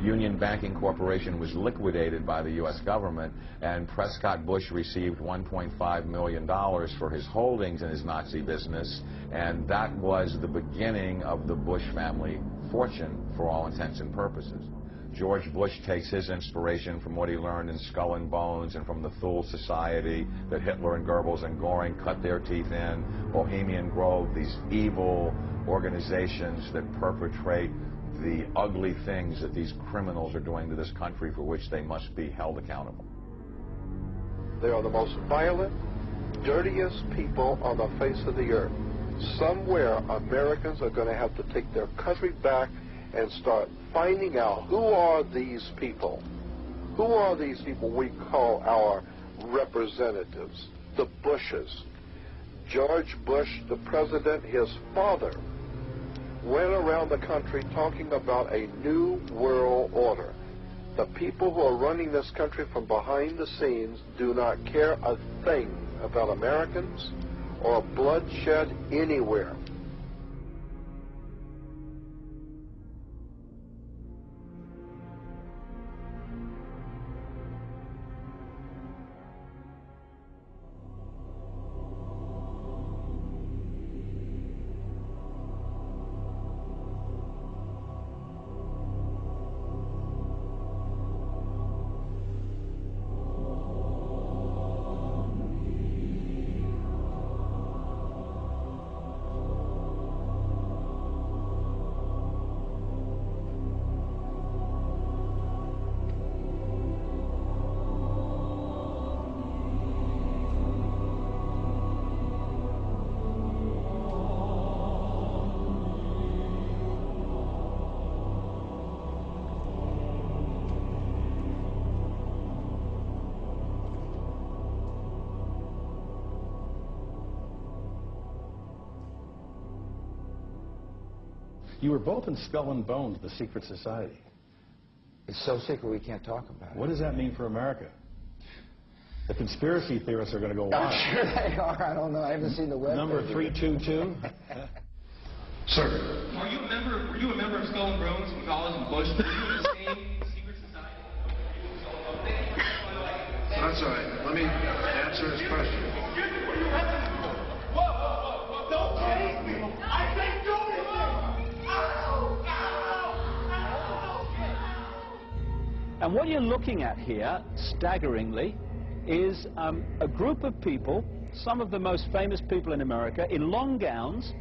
Union Banking Corporation was liquidated by the U.S. government, and Prescott Bush received $1.5 million for his holdings in his Nazi business, and that was the beginning of the Bush family fortune for all intents and purposes. George Bush takes his inspiration from what he learned in Skull and Bones and from the Thule Society that Hitler and Goebbels and Goring cut their teeth in, Bohemian Grove, these evil organizations that perpetrate the ugly things that these criminals are doing to this country for which they must be held accountable. They are the most violent, dirtiest people on the face of the earth. Somewhere Americans are going to have to take their country back and start finding out who are these people. Who are these people we call our representatives, the Bushes. George Bush, the president, his father, went around the country talking about a new world order. The people who are running this country from behind the scenes do not care a thing about Americans or bloodshed anywhere. You were both in Skull and Bones, the secret society. It's so secret we can't talk about it. What does that mean for America? The conspiracy theorists are going to go wild. I'm sure they are. I don't know. I haven't seen the web. Number 322. Sir. Were you a member of Skull and Bones with Oz and Bush? Were you in the same secret society? That's all right. Let me answer his question. Whoa. Don't chase me. I can't do it. And what you're looking at here, staggeringly, is a group of people, some of the most famous people in America, in long gowns.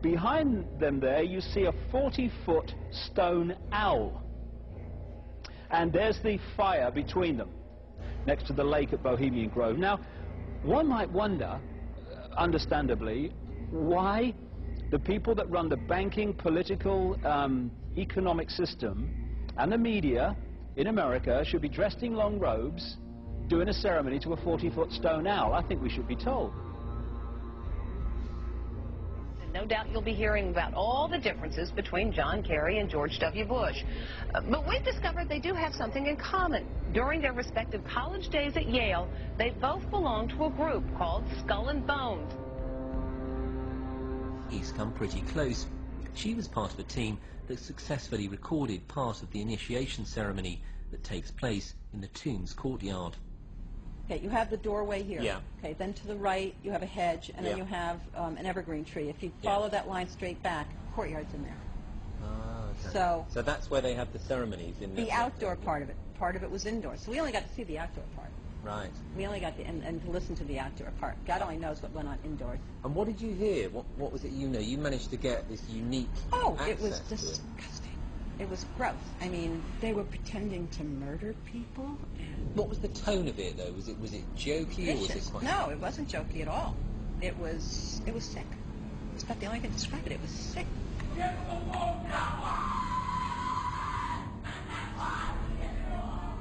Behind them there, you see a 40-foot stone owl. And there's the fire between them, next to the lake at Bohemian Grove. Now, one might wonder, understandably, why the people that run the banking, political, economic system and the media in America should be dressed in long robes doing a ceremony to a 40-foot stone owl. I think we should be told. No doubt you'll be hearing about all the differences between John Kerry and George W. Bush. But we've discovered they do have something in common. During their respective college days at Yale, they both belonged to a group called Skull and Bones. He's come pretty close. She was part of a team that successfully recorded part of the initiation ceremony that takes place in the tomb's courtyard. Okay, you have the doorway here. Yeah. Okay, then to the right you have a hedge, and then you have an evergreen tree. If you follow that line straight back, courtyard's in there. Okay. So that's where they have the ceremonies in the outdoor part of it. Part of it was indoors. So we only got to see the outdoor part. Right. We only got to, and to listen to the outdoor part. God only knows what went on indoors. And what did you hear? What was it you know? You managed to get this unique access it was disgusting. It was gross. I mean, they were pretending to murder people. And what was the tone of it, though? Was it jokey or was it quite... No, it wasn't jokey at all. It was sick. It's about the only thing to describe it. It was sick.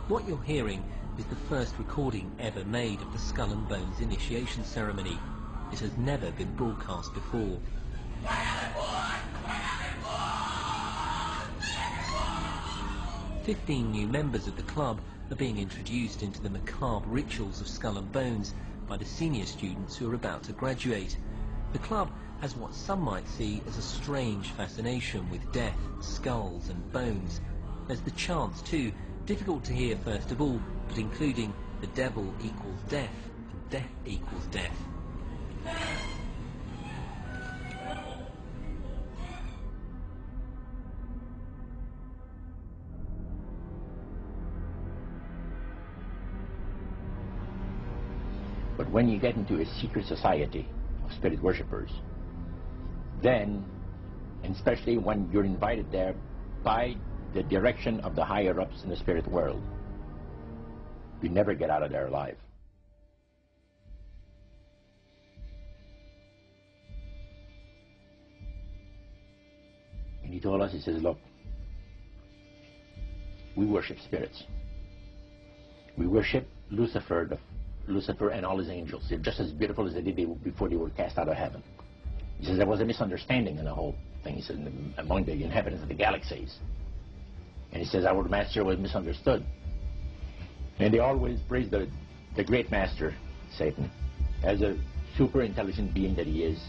What you're hearing is the first recording ever made of the Skull and Bones initiation ceremony. It has never been broadcast before. 15 new members of the club are being introduced into the macabre rituals of Skull and Bones by the senior students who are about to graduate. The club has what some might see as a strange fascination with death, skulls and bones. There's the chants too, difficult to hear first of all, but including the devil equals death, and death equals death. But when you get into a secret society of spirit worshippers, then, and especially when you're invited there by the direction of the higher-ups in the spirit world, you never get out of there alive. And he told us, he says, look, we worship spirits. We worship Lucifer and all his angels. They're just as beautiful as they did before they were cast out of heaven. He says there was a misunderstanding in the whole thing. He says among the inhabitants of the galaxies. And he says our master was misunderstood. And they always praise the great master, Satan, as a super intelligent being that he is,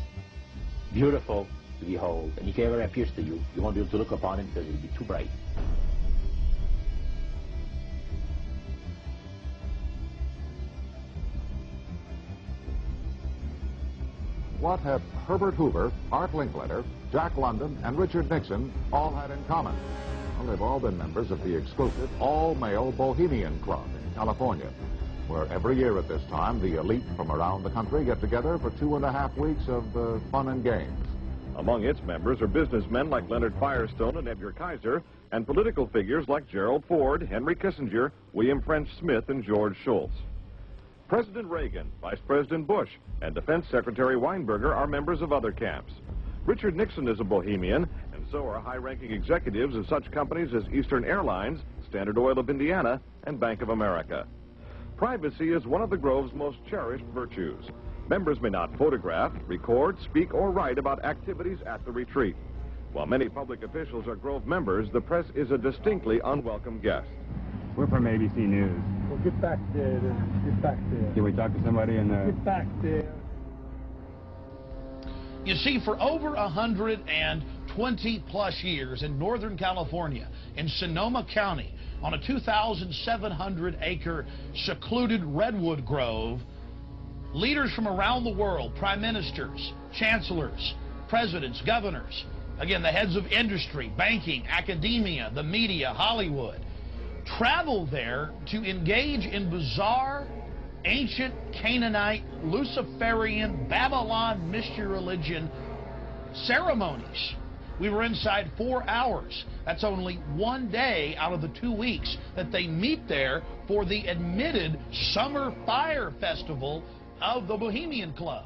beautiful to behold. And if he ever appears to you, you won't be able to look upon him because he'll be too bright. What have Herbert Hoover, Art Linkletter, Jack London, and Richard Nixon all had in common? Well, they've all been members of the exclusive all-male Bohemian Club in California, where every year at this time, the elite from around the country get together for 2.5 weeks of fun and games. Among its members are businessmen like Leonard Firestone and Edgar Kaiser, and political figures like Gerald Ford, Henry Kissinger, William French Smith, and George Shultz. President Reagan, Vice President Bush, and Defense Secretary Weinberger are members of other camps. Richard Nixon is a Bohemian, and so are high-ranking executives of such companies as Eastern Airlines, Standard Oil of Indiana, and Bank of America. Privacy is one of the Grove's most cherished virtues. Members may not photograph, record, speak, or write about activities at the retreat. While many public officials are Grove members, the press is a distinctly unwelcome guest. We're from ABC News. Well, get back there, then. Get back there. Can we talk to somebody in the... Get back there. You see, for over 120-plus years in Northern California, in Sonoma County, on a 2,700-acre secluded redwood grove, leaders from around the world, prime ministers, chancellors, presidents, governors, again, the heads of industry, banking, academia, the media, Hollywood, travel there to engage in bizarre, ancient Canaanite, Luciferian, Babylon mystery religion ceremonies. We were inside 4 hours. That's only one day out of the 2 weeks that they meet there for the admitted Summer Fire Festival of the Bohemian Club.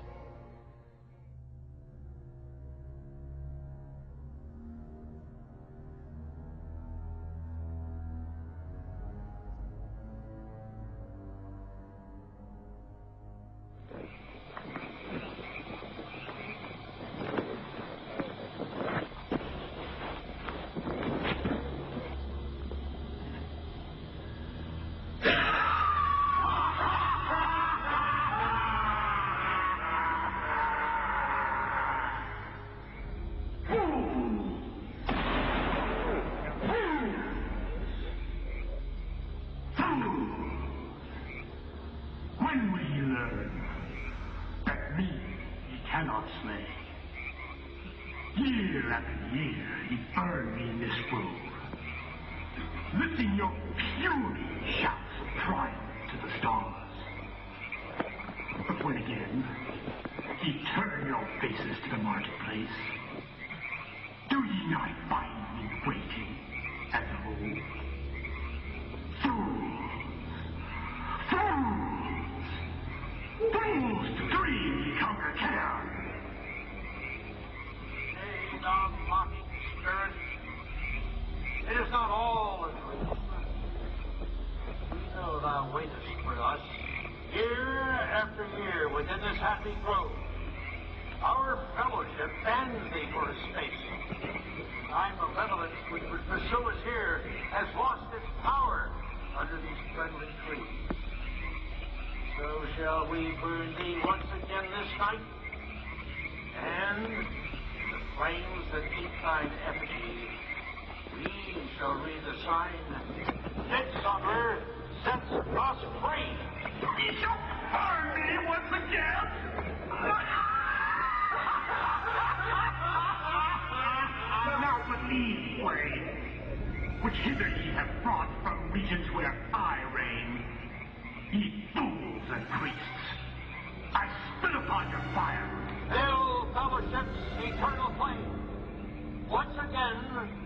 Year after year, he burned me in this grove, lifting your puny shouts of triumph to the stars. But when again, he turned your faces to the marketplace, do ye not find me waiting as of old? Fools! Fools! Fools to dream ye conquer care! Stop mocking, spirit. It is not all a dream. We know thou waitest for us, year after year, within this happy grove. Our fellowship bans thee for a space. Thy malevolence which would pursue us here has lost its power under these friendly trees. So shall we burn thee once again this night, and flames that eat thine effigy, we shall read the sign. Midsummer sets us free. He shall burn me once again. Now believe, Wayne, which hither ye have brought from regions where I reign. Ye fools and priests, I spit upon your fire. Hail, fellowship's eternal flame. Once again,